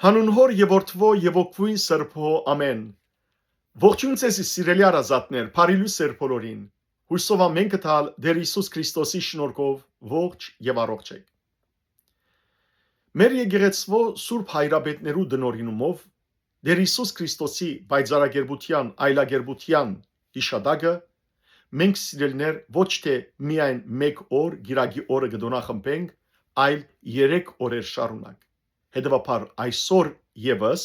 Հանուն հոր եւ որդվո եւ օգվույն սրբո ամեն։ Ողջույն ձեզ սիրելի արազատներ, բարի լույս բոլորին։ Հույսով ամեն կտալ Տեր Հիսուս Քրիստոսի շնորհով ողջ եւ առողջ եք։ Մեր եկեղեցվո Սուրբ Հայրապետներու դնորինումով Տեր Հիսուս Քրիստոսի բայձարագերբության այլագերբության իշադակը մենք սիրելներ ոչ թե միայն մեկ օր գիրագի օրը գտնախմբենք, այլ 3 օրեր շարունակ։ Հետևաբար այսօր եւս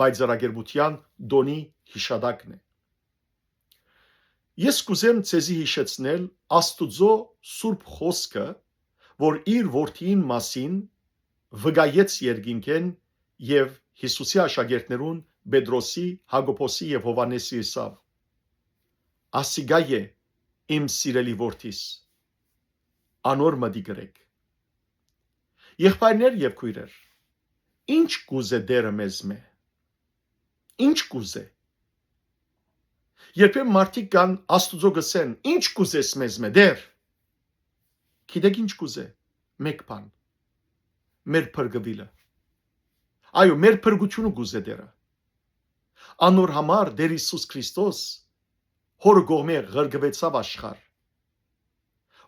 բայձարագերբության դոնի հիշադակն է։ Ես կուզեմ ցեզի հիշեցնել Աստուծո Սուրբ Խոսքը, որ իր որդին մասին վկայեց երկինքեն եւ Հիսուսի աշակերտներուն Պետրոսի, Հակոբոսի եւ Հովանեսի ասավ. Ասիգա է իմ սիրելի որդիս, անոր մտի գրեք։ Եղբայրներ եւ քույրեր, ինչ կուզե Տերը մեզ մե։ Ինչ կուզե։ Երբեմն մարդիկ կան Աստուծո գսեն, ինչ կուզես մեզ մե Տեր։ Գիտեք ինչ կուզե։ Մեկ բան։ Մեր փրկվիլը։ Այո, մեր փրկությունը կուզե Տերը։ Անոր համար Տեր Հիսուս Քրիստոս հոր գոմե ղրգվեցավ աշխարհ,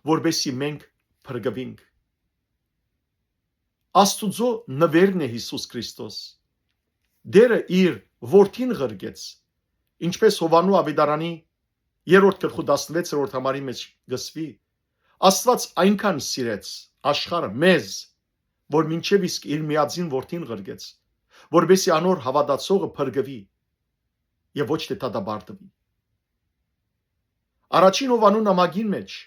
որբեսի մենք փրկվենք։ Աստուծո նվերն է Հիսուս Քրիստոս։ Դերը իր որդին ղրգեց, ինչպես Հովանու Ավետարանի 3-րդ գլխու 16-րդ համարի մեջ գսվի, Աստված այնքան սիրեց աշխարհը մեզ, որ մինչև իսկ իր միածին որդին ղրգեց, որբեսի անոր հավատացողը փրկվի եւ ոչ թե դատապարտվի։ Առաջին Հովանու նամակին մեջ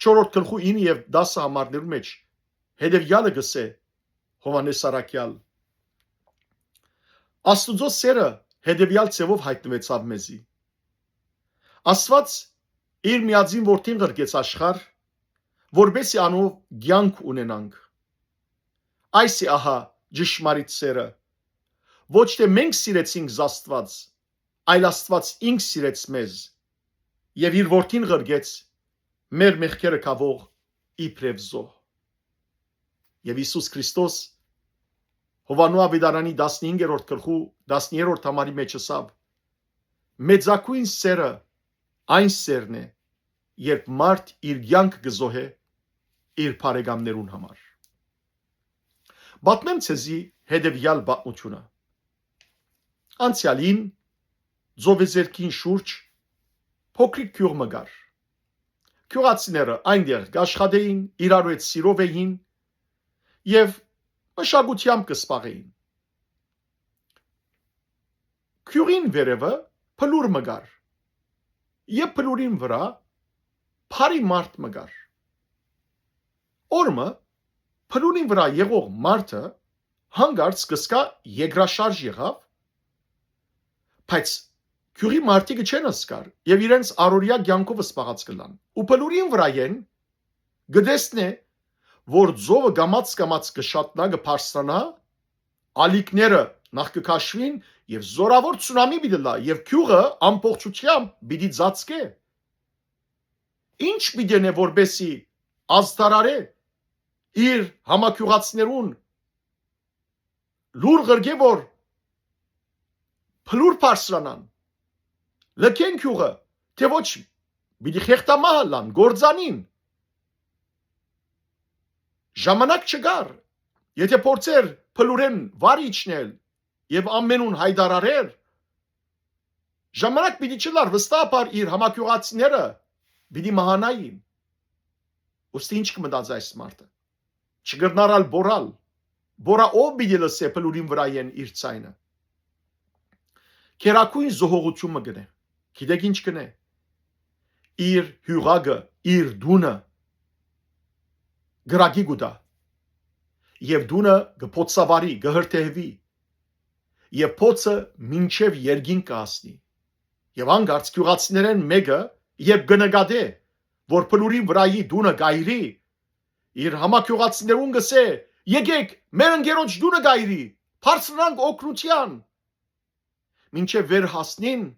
4-րդ գլխու 9 եւ 10 համարներու մեջ հետևյալը գսե Հովանես Արաքյալ. Աստուծո սերը հետևյալ ձևով հայտնվեցավ մեզի։ Աստված իր միածին որդին ղրգեց աշխարհ, որբեսի անով կյանք ունենանք։ Այս է ահա ճշմարիտ սերը։ Ոչ թե մենք սիրեցինք Աստված, այլ Աստված ինքն սիրեց մեզ եւ իր որդին ղրգեց մեր մեղքերը կավող իբրև զոհ։ Եվ Հիսուս Քրիստոս Հովանու Ավետարանի 15-րդ գլխու 10-րդ համարի մեջ ասավ. մեծակույն սերը այն սերն է, երբ մարդ իր կյանք կզոհե իր բարեկամներուն համար։ Պատմեմ ցեզի հետևյալ պատմությունը։ Անցյալին Ձովեզերքին շուրջ փոքրիկ գյուղ մը կար։ Գյուղացիները այնտեղ աշխատեին, իրարու հետ սիրով էին եւ մշակությամբ կսպաղեին։ Գյուղին վերևը փլուր մը կար։ Եվ փլուրին վրա բարի մարդ մը կար։ Օրը փլուրին վրա եղող մարդը հանգարց կսկա երկրաշարժ եղավ, բայց գյուղի մարդիկը չեն ասկար եւ իրենց առօրյա կյանքով սպաղած կլան։ Ու փլուրին վրայեն գտեսնե, որ ձովը գամած կշատնա կփարստանա, ալիքները նախ կքաշվին եւ զորավոր ցունամի պիտի լա եւ գյուղը ամբողջությամբ պիտի ծածկե։ Ինչ պիտի նե որբեսի ազդարարե իր համակյուղացիներուն լուր ղրգե որ փլուր փարստանան։ Լքեն գյուղը, թե ոչ պիտի խեղտամահալան, գործանին։ Ժամանակ չկար, եթե փորձեր փլուրեն վար իջնել եւ ամենուն հայտարարեր, ժամանակ պիտի չլար, վստահաբար իր համակյուղացիները պիտի մահանային։ Ոստի ինչ կմտածի այս մարդը։ Չգրնարալ բորալ, բորա ով պիտի լսե փլուրին վրայեն իր ցայնը։ Քերակույն զոհողությունը գնե։ Գիտեք ինչ կնե։ Իր հյուղակը, իր դունը գրագի գուտա եւ դունը գփոցավարի, գհրթեհվի եւ փոցը մինչեւ երգին կհասնի եւ անգարց գյուղացիներեն մեկը եւ գնկադե որ փլուրի վրայի դունը գայրի իր համակյուղացիներուն գսե եկեք մեր ընկերոջ դունը գայրի բարձրանանք օգնության մինչեւ վեր հասնին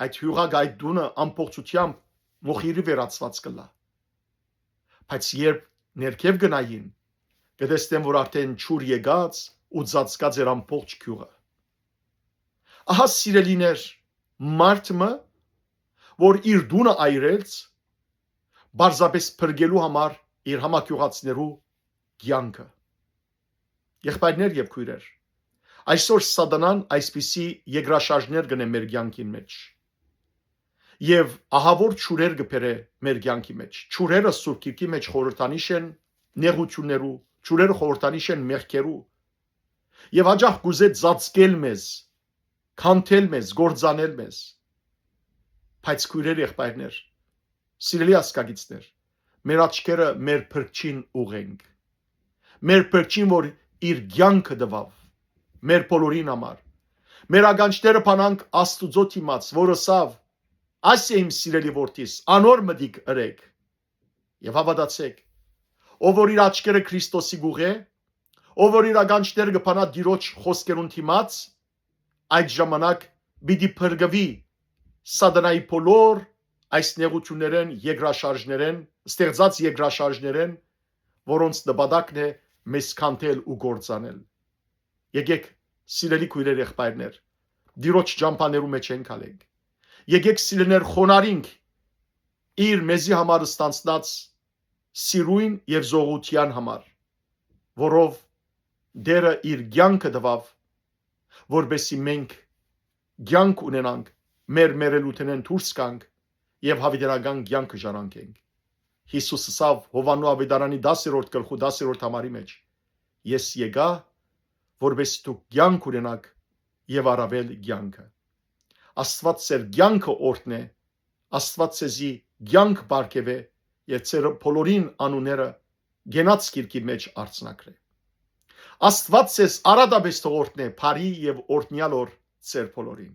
այդ հյուղակը այդ դունը ամբողջությամբ մոխիրի վերածված կլա բայց երբ ներքև գնային կտեսնեն որ արդեն ճուր եկած ու ծածկա ձեր ամբողջ գյուղը։ Ահա սիրելիներ, մարդը, որ իր դունը այրեց, բարձրապես փրկելու համար իր համակյուղացիներու կյանքը։ Եղբայրներ եւ քույրեր, այսօր սատանան այսպիսի երկրաշարժներ գնե մեր կյանքին մեջ։ Եվ ահավոր ճուրեր կբերե մեր կյանքի մեջ։ Ճուրերը Սուրբ Գիրքի մեջ խորհրդանիշ են նեղություններու, ճուրերը խորհրդանիշ են մեղքերու։ Եվ հաջող կուզե ծածկել մեզ, քանթել մեզ, գործանել մեզ։ Բայց քույրեր եղբայրներ, սիրելի ասկագիցներ, մեր աչքերը մեր փրկչին ուղենք։ Մեր փրկչին, որ իր կյանքը տվավ, մեր բոլորին համար։ Մեր ականջները փանանք Աստուծո դիմաց, որ ասավ. «Այս է իմ սիրելի որդիս, անոր մտիկ ըրեք եւ հավատացեք»։ Ով որ իր աչքերը Քրիստոսի գուղե, ով որ իր ականջները կփանա Տիրոջ խոսքերուն դիմաց, այդ ժամանակ պիտի փրկվի սատանայի բոլոր այս նեղություններեն, երկրաշարժներեն, ստեղծած երկրաշարժներեն, որոնց նպատակն է մեզ քանթել ու գործանել։ Եկեք, սիրելի քույրեր եղբայրներ, Տիրոջ ճամփաներու մեջ ենք ալենք։ Եկեք սիրելիներ խոնարհինք իր մեզի համար ստանցնած սիրույն եւ զողության համար, որով Դերը իր կյանքը տվավ, որբեսի մենք կյանք ունենանք, մեր մերելութենեն դուրս գանք եւ հավիտենական կյանքը ժառանգենք։ Հիսուսը ասավ Հովաննու ավետարանի 10-րդ գլխու 10-րդ համարի մեջ. Ես եկա, որբեսի դուք կյանք ունենաք եւ առավել կյանքը։ Աստված ձեր կյանքը օրհնե, Աստված ձեզի կյանք բարգեւե եւ ձեր բոլորին անունները գենաց գիրքի մեջ արցնակրե։ Աստված ձեզ արադաբես թողորտնե բարի եւ օրհնյալ օր ձեր բոլորին։